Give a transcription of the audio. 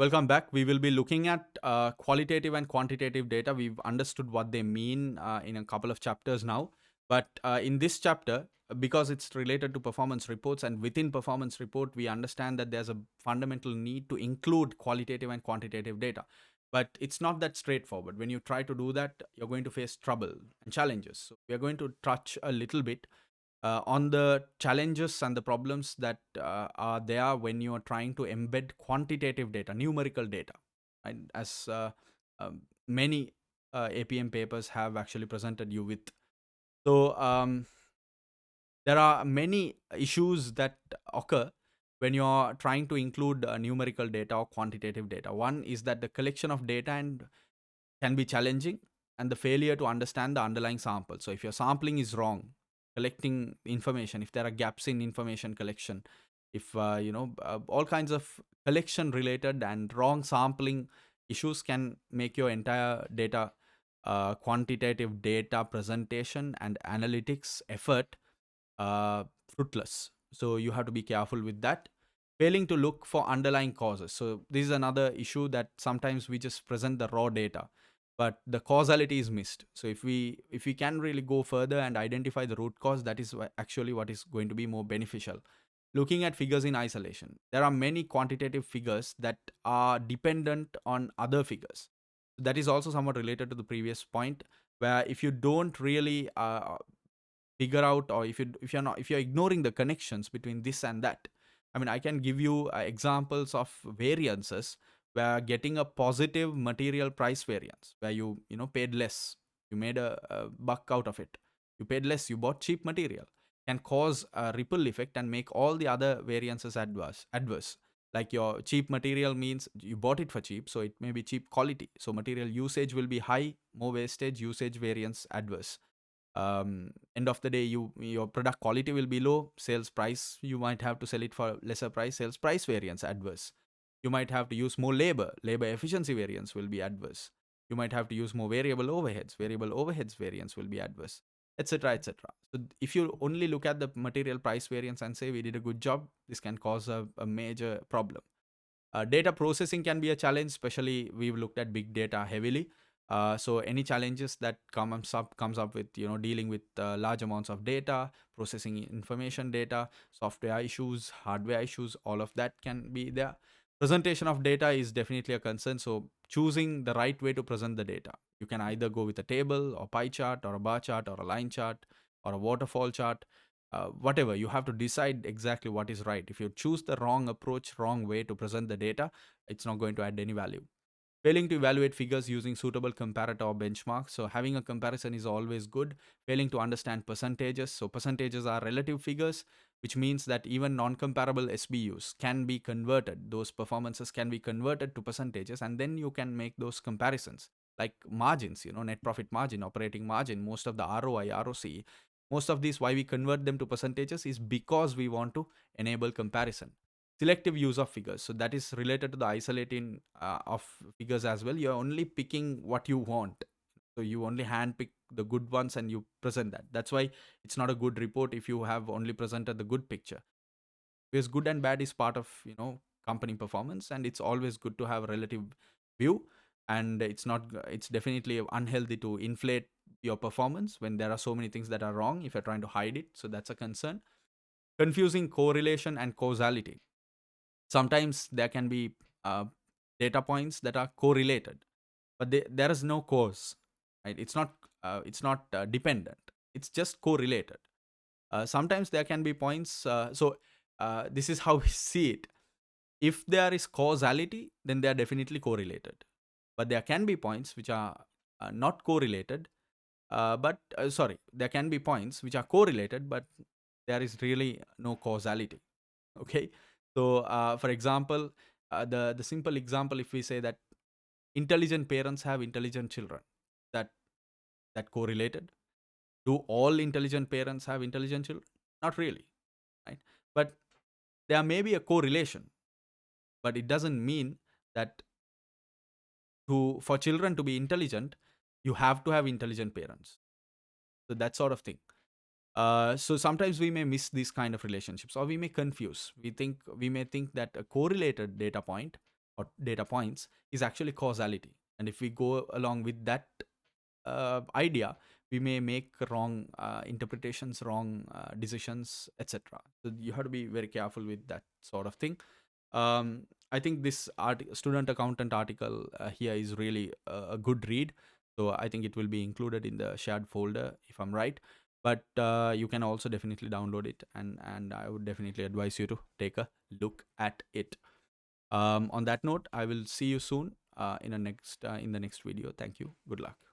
Welcome back. We will be looking at qualitative and quantitative data. We've understood what they mean in a couple of chapters now. But in this chapter, because it's related to performance reports, and within performance report, we understand that there's a fundamental need to include qualitative and quantitative data. But it's not that straightforward. When you try to do that, you're going to face trouble and challenges. So we are going to touch a little bit on the challenges and the problems that are there when you are trying to embed quantitative data, numerical data, right? As many APM papers have actually presented you with. So there are many issues that occur when you are trying to include numerical data or quantitative data. One is that the collection of data and can be challenging, and the failure to understand the underlying sample. So if your sampling is wrong, collecting information, if there are gaps in information collection, if all kinds of collection related and wrong sampling issues can make your entire data quantitative data presentation and analytics effort uh, fruitless. So you have to be careful with that. Failing to look for underlying causes. So this is another issue that sometimes we just present the raw data, but the causality is missed. So if we can really go further and identify the root cause, that is actually what is going to be more beneficial. Looking at figures in isolation, there are many quantitative figures that are dependent on other figures. That is also somewhat related to the previous point, where if you don't really figure out, or if you're ignoring the connections between this and that. I mean, I can give you examples of variances where getting a positive material price variance, where you paid less, you made a buck out of it, you paid less, you bought cheap material, can cause a ripple effect and make all the other variances adverse. Like, your cheap material means you bought it for cheap, so it may be cheap quality, so material usage will be high, more wastage, usage variance adverse. End of the day, your product quality will be low, sales price, you might have to sell it for lesser price, sales price variance adverse. You might have to use more labor efficiency variance will be adverse. You might have to use more variable overheads variance will be adverse, etc., etc. So if you only look at the material price variance and say we did a good job, this can cause a major problem. Data processing can be a challenge, especially we've looked at big data heavily. So any challenges that comes up with dealing with large amounts of data, processing information data, software issues, hardware issues, all of that can be there. Presentation of data is definitely a concern. So choosing the right way to present the data, you can either go with a table or pie chart or a bar chart or a line chart or a waterfall chart. Whatever, you have to decide exactly what is right. If you choose the wrong approach, wrong way to present the data, it's not going to add any value. Failing to evaluate figures using suitable comparator or benchmark. So having a comparison is always good. Failing to understand percentages. So percentages are relative figures, which means that even non-comparable SBUs can be converted. Those performances can be converted to percentages, and then you can make those comparisons. Like margins, net profit margin, operating margin, most of the ROI, ROC, most of these, why we convert them to percentages is because we want to enable comparison. Selective use of figures, so that is related to the isolating of figures as well. You're only picking what you want, so you only hand pick the good ones and you present that. That's why it's not a good report if you have only presented the good picture, because good and bad is part of company performance, and it's always good to have a relative view. And it's definitely unhealthy to inflate your performance when there are so many things that are wrong if you're trying to hide it. So that's a concern. Confusing correlation and causality. Sometimes there can be data points that are correlated, but there is no cause, right? It's not dependent, it's just correlated. Sometimes there can be points, this is how we see it. If there is causality, then they are definitely correlated, but there can be points which are not correlated, but sorry, there can be points which are correlated, but there is really no causality. Okay. So for example, the simple example, if we say that intelligent parents have intelligent children, that that correlated. Do all intelligent parents have intelligent children? Not really, right? But there may be a correlation, but it doesn't mean that for children to be intelligent, you have to have intelligent parents. So that sort of thing. So sometimes we may miss these kind of relationships, or we may confuse. We may think that a correlated data point or data points is actually causality. And if we go along with that idea, we may make wrong interpretations, wrong decisions, etc. So you have to be very careful with that sort of thing. I think this student accountant article here is really a good read. So I think it will be included in the shared folder if I'm right. But you can also definitely download it, and I would definitely advise you to take a look at it. On that note, I will see you soon in the next video. Thank you. Good luck.